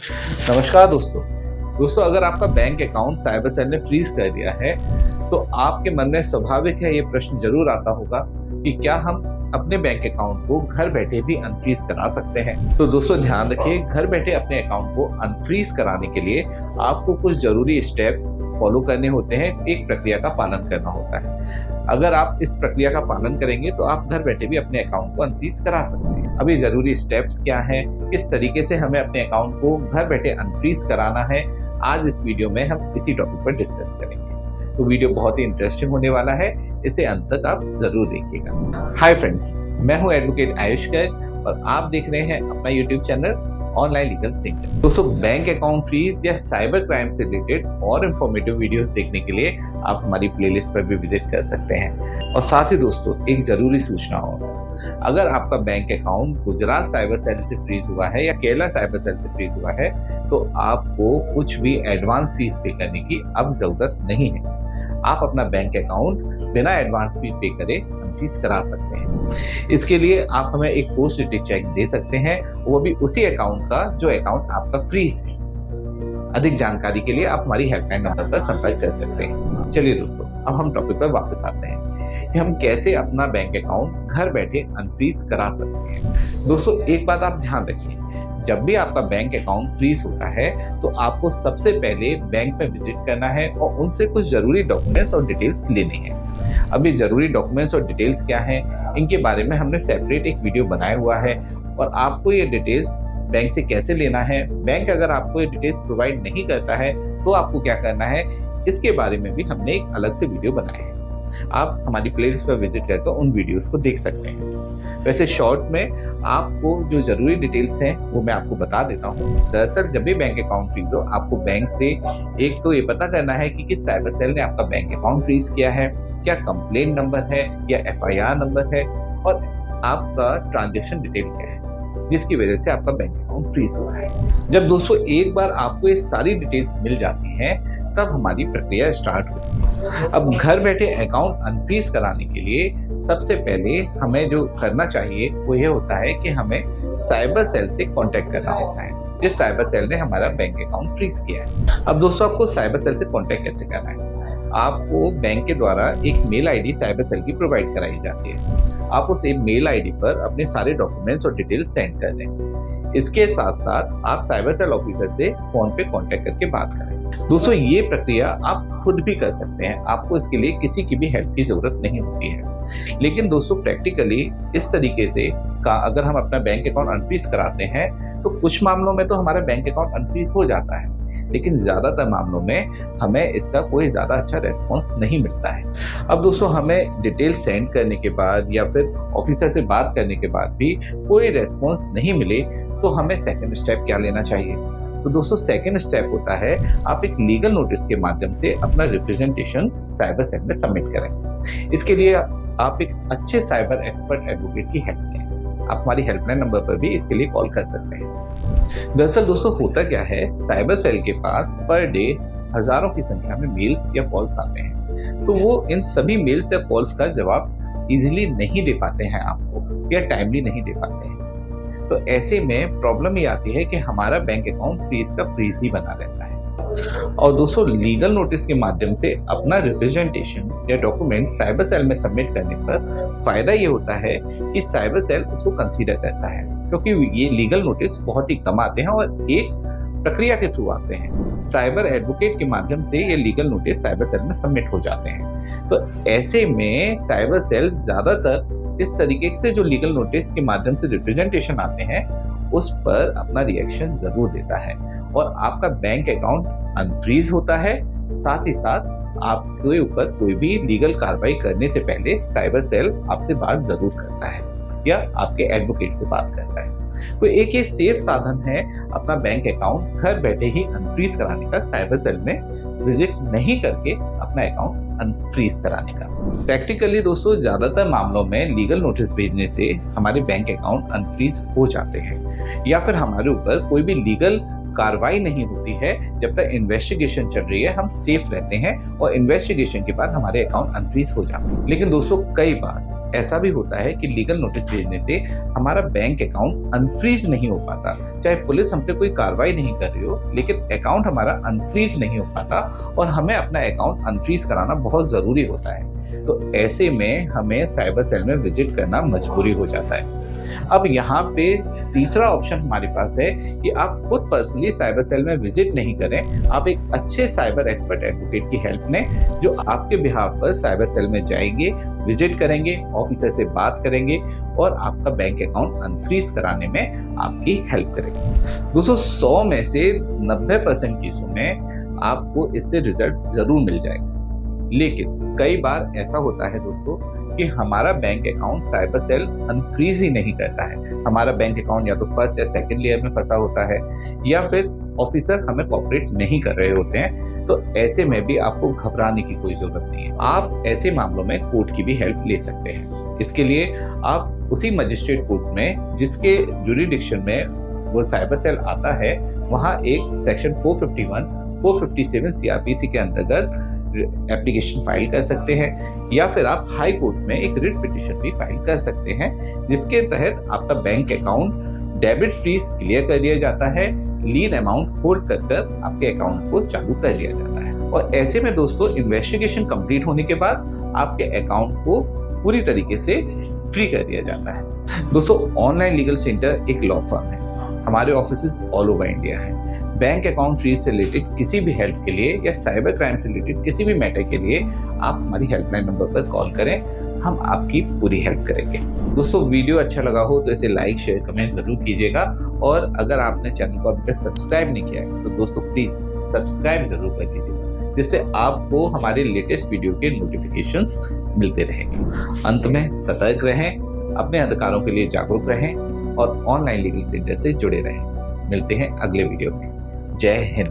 नमस्कार दोस्तों, अगर आपका बैंक अकाउंट साइबर सेल ने फ्रीज कर दिया है तो आपके मन में स्वाभाविक है ये प्रश्न जरूर आता होगा कि क्या हम अपने बैंक अकाउंट को घर बैठे भी अनफ्रीज करा सकते हैं। तो दोस्तों ध्यान रखिए, घर बैठे अपने अकाउंट को अनफ्रीज कराने के लिए आपको कुछ जरूरी स्टेप्स फॉलो करने होते हैं, एक प्रक्रिया का पालन करना होता है। अगर आप इस प्रक्रिया का पालन करेंगे तो आप घर बैठे भी अपने अकाउंट को अनफ्रीज करा सकते हैं। अब ये जरूरी स्टेप्स क्या हैं, किस तरीके से हमें अपने अकाउंट को घर बैठे अनफ्रीज कराना है, आज इस वीडियो में हम इसी टॉपिक पर डिस्कस करेंगे। तो वीडियो बहुत ही इंटरेस्टिंग होने वाला है, इसे अंत तक आप जरूर देखिएगा। हाय फ्रेंड्स, मैं हूं एडवोकेट आयुष गर्ग और आप देख रहे हैं अपना YouTube channel online legal singer. दोस्तों, बैंक अकाउंट फ्रीज या साइबर क्राइम से रिलेटेड और इंफॉर्मेटिव वीडियोस देखने के लिए आप हमारी प्लेलिस्ट पर भी विजिट कर सकते हैं। और साथ ही दोस्तों, एक जरूरी सूचना हो, अगर आपका bank account Gujarat cyber cell से फ्रीज हुआ है या केरला साइबर सेल से फ्रीज हुआ है तो आपको कुछ भी एडवांस फीस पे करने की अब जरूरत नहीं है। आप अपना बैंक अकाउंट बिना एडवांस फीस पे करे अनफ्रीज करा सकते हैं। इसके लिए आप हमें एक पोस्ट डेटेड चेक दे सकते हैं, वो भी उसी अकाउंट का जो अकाउंट आपका फ्रीज है। अधिक जानकारी के लिए आप हमारी हेल्पलाइन नंबर पर संपर्क कर सकते हैं। चलिए दोस्तों, अब हम टॉपिक पर वापस आते हैं कि हम कैसे अपना बैंक अकाउंट घर बैठे अनफ्रीज करा सकते हैं। दोस्तों, एक बात आप ध्यान रखिए, जब भी आपका बैंक अकाउंट फ्रीज होता है तो आपको सबसे पहले बैंक में विजिट करना है और उनसे कुछ जरूरी डॉक्यूमेंट्स और डिटेल्स लेने हैं। अब ये जरूरी डॉक्यूमेंट्स और डिटेल्स क्या हैं, इनके बारे में हमने सेपरेट एक वीडियो बनाया हुआ है और आपको ये डिटेल्स बैंक से कैसे लेना है, बैंक अगर आपको ये डिटेल्स प्रोवाइड नहीं करता है तो आपको क्या करना है, इसके बारे में भी हमने एक अलग से वीडियो बनाया है। आप हमारी प्लेलिस्ट पर विजिट करके उन वीडियोस को देख सकते हैं। वैसे शॉर्ट में आपको जो जरूरी डिटेल्स हैं वो मैं आपको बता देता हूँ। दरअसल जब भी बैंक अकाउंट फ्रीज हो, आपको बैंक से एक तो ये पता करना है कि किस साइबर सेल ने आपका बैंक अकाउंट फ्रीज किया है, क्या कंप्लेंट नंबर है या FIR नंबर है और आपका ट्रांजेक्शन डिटेल क्या है जिसकी वजह से आपका बैंक अकाउंट फ्रीज हुआ है। जब दोस्तों एक बार आपको ये सारी डिटेल्स मिल जाती हैं तब हमारी प्रक्रिया स्टार्ट होती है। अब घर बैठे अकाउंट अनफ्रीज कराने के लिए सबसे पहले हमें जो करना चाहिए वो ये होता है कि हमें साइबर सेल से कांटेक्ट करना होता है जिस साइबर सेल ने हमारा बैंक अकाउंट फ्रीज किया है। अब दोस्तों, आपको साइबर सेल से कांटेक्ट कैसे करना है, आपको बैंक के द्वारा एक मेल आईडी साइबर सेल की प्रोवाइड कराई जाती है। आप उस मेल आईडी पर अपने सारे डॉक्यूमेंट्स और डिटेल्स सेंड कर दें। इसके साथ साथ आप साइबर सेल ऑफिसर से फोन पे कांटेक्ट करके बात करें। दोस्तों, ये प्रक्रिया आप खुद भी कर सकते हैं, आपको इसके लिए किसी की भी हेल्प की जरूरत नहीं होती है। लेकिन दोस्तों, प्रैक्टिकली इस तरीके से अगर हम अपना बैंक अकाउंट अनफ्रीज कराते हैं तो कुछ मामलों में तो हमारा बैंक अकाउंट अनफ्रीज हो जाता है, लेकिन ज्यादातर मामलों में हमें इसका कोई ज्यादा अच्छा रेस्पॉन्स नहीं मिलता है। अब दोस्तों, हमें डिटेल सेंड करने के बाद या फिर ऑफिसर से बात करने के बाद भी कोई रेस्पॉन्स नहीं मिले तो हमें सेकंड स्टेप क्या लेना चाहिए। तो दोस्तों, सेकंड स्टेप होता है आप एक लीगल नोटिस के माध्यम से अपना रिप्रेजेंटेशन साइबर सेल में सबमिट करें। इसके लिए आप एक अच्छे साइबर एक्सपर्ट एडवोकेट की हेल्प लें। आप हमारी हेल्पलाइन नंबर पर भी इसके लिए कॉल कर सकते हैं। दरअसल दोस्तों, होता क्या है, साइबर सेल के पास पर डे हजारों की संख्या में मेल्स या कॉल्स आते हैं, तो वो इन सभी मेल्स या कॉल्स का जवाब इजीली नहीं दे पाते हैं आपको या टाइमली नहीं दे पाते हैं। तो ऐसे में प्रॉब्लम ये आती है कि हमारा बैंक अकाउंट फ्रीज का फ्रीज ही बना रहता है। और दोस्तों, लीगल नोटिस के माध्यम से अपना रिप्रेजेंटेशन या डॉक्यूमेंट साइबर सेल में सबमिट करने पर फायदा ये होता है कि साइबर सेल उसको कंसीडर करता है, क्योंकि ये लीगल नोटिस बहुत ही कम आते हैं और एक प्रक्रिया के थ्रू आते हैं। साइबर एडवोकेट के माध्यम से ये लीगल नोटिस साइबर सेल में सबमिट हो जाते हैं। तो ऐसे में साइबर सेल ज्यादातर इस तरीके से जो लीगल नोटिस के माध्यम से रिप्रेजेंटेशन आते हैं उस पर अपना रिएक्शन जरूर देता है और आपका बैंक अकाउंट अनफ्रीज होता है। साथ ही साथ आपके ऊपर कोई भी लीगल कार्रवाई करने से पहले साइबर सेल आपसे बात जरूर करता है या आपके एडवोकेट से बात करता है। तो एक ये सेफ साधन है अपना बैंक अकाउंट घर बैठे ही अनफ्रीज कराने का, साइबर सेल में विजिट नहीं करके अपना अकाउंट अनफ्रीज कराने का। प्रैक्टिकली दोस्तों, ज्यादातर मामलों में लीगल नोटिस भेजने से हमारे बैंक अकाउंट अनफ्रीज हो जाते हैं या फिर हमारे ऊपर कोई भी लीगल कार्रवाई नहीं होती है। जब तक इन्वेस्टिगेशन चल रही है हम सेफ रहते हैं और इन्वेस्टिगेशन के बाद हमारे अकाउंट अनफ्रीज हो जाते हैं। लेकिन दोस्तों, कई बार ऐसा भी होता है कि लीगल नोटिस भेजने से हमारा बैंक अकाउंट अनफ्रीज नहीं हो पाता। चाहे पुलिस हम पे कोई कार्रवाई नहीं कर रही हो, लेकिन अकाउंट हमारा अनफ्रीज नहीं हो पाता और हमें अपना अकाउंट अनफ्रीज कराना बहुत ज़रूरी होता है। तो ऐसे में हमें साइबर सेल में विजिट करना मजबूरी हो जाता है। अब यहाँ पे तीसरा ऑप्शन हमारे पास है कि आप खुद पर्सनली साइबर सेल में विजिट नहीं करें, आप एक अच्छे साइबर एक्सपर्ट एडवोकेट की हेल्प लें जो आपके बिहाफ पर साइबर सेल में जाएंगे, विजिट करेंगे, ऑफिसर से बात करेंगे और आपका बैंक अकाउंट अनफ्रीज कराने में आपकी हेल्प करेंगे। दोस्तों 100 में से 90% केसों में आपको इससे रिजल्ट जरूर मिल जाएगा, लेकिन कई बार ऐसा होता है दोस्तों कि हमारा bank account cyber cell unfreeze ही नहीं करता है। हमारा बैंक अकाउंट या तो फर्स्ट या सेकंड लेयर में फंसा होता है या फिर ऑफिसर हमें कोऑपरेट नहीं कर रहे होते हैं। तो ऐसे में भी आपको घबराने की कोई जरूरत नहीं है। आप ऐसे मामलों में कोर्ट की भी हेल्प ले सकते हैं। इसके लिए आप उसी मजिस्ट्रेट कोर्ट में जिसके जुरिडिक्शन में वो साइबर सेल आता है, वहाँ एक सेक्शन 451, 457 सीआरपीसी के अंतर्गत एप्लीकेशन फाइल कर सकते हैं या फिर आप हाई कोर्ट में एक रिट पिटीशन भी फाइल कर सकते हैं, जिसके तहत आपका bank account debit freeze clear कर दिया जाता है, लीन अमाउंट होल्ड कर आपके अकाउंट को चालू कर दिया जाता है। और ऐसे में दोस्तों इन्वेस्टिगेशन कंप्लीट होने के बाद आपके अकाउंट को पूरी तरीके से फ्री कर दिया जाता है। दोस्तों ऑनलाइन लीगल सेंटर एक लॉ फर्म है, हमारे ऑफिस ऑल ओवर इंडिया है। बैंक अकाउंट फ्रीज से रिलेटेड किसी भी हेल्प के लिए या साइबर क्राइम से रिलेटेड किसी भी मैटर के लिए आप हमारी हेल्पलाइन नंबर पर कॉल करें, हम आपकी पूरी हेल्प करेंगे। दोस्तों वीडियो अच्छा लगा हो तो इसे लाइक शेयर कमेंट जरूर कीजिएगा और अगर आपने चैनल को अभी तक सब्सक्राइब नहीं किया है तो दोस्तों प्लीज सब्सक्राइब जरूर कर दीजिएगा, जिससे आपको हमारे लेटेस्ट वीडियो के नोटिफिकेशंस मिलते रहेंगे। अंत में सतर्क रहें, अपने अधिकारों के लिए जागरूक रहें और ऑनलाइन लीगल सेंटर से जुड़े रहें। मिलते हैं अगले वीडियो में। जय हिंद।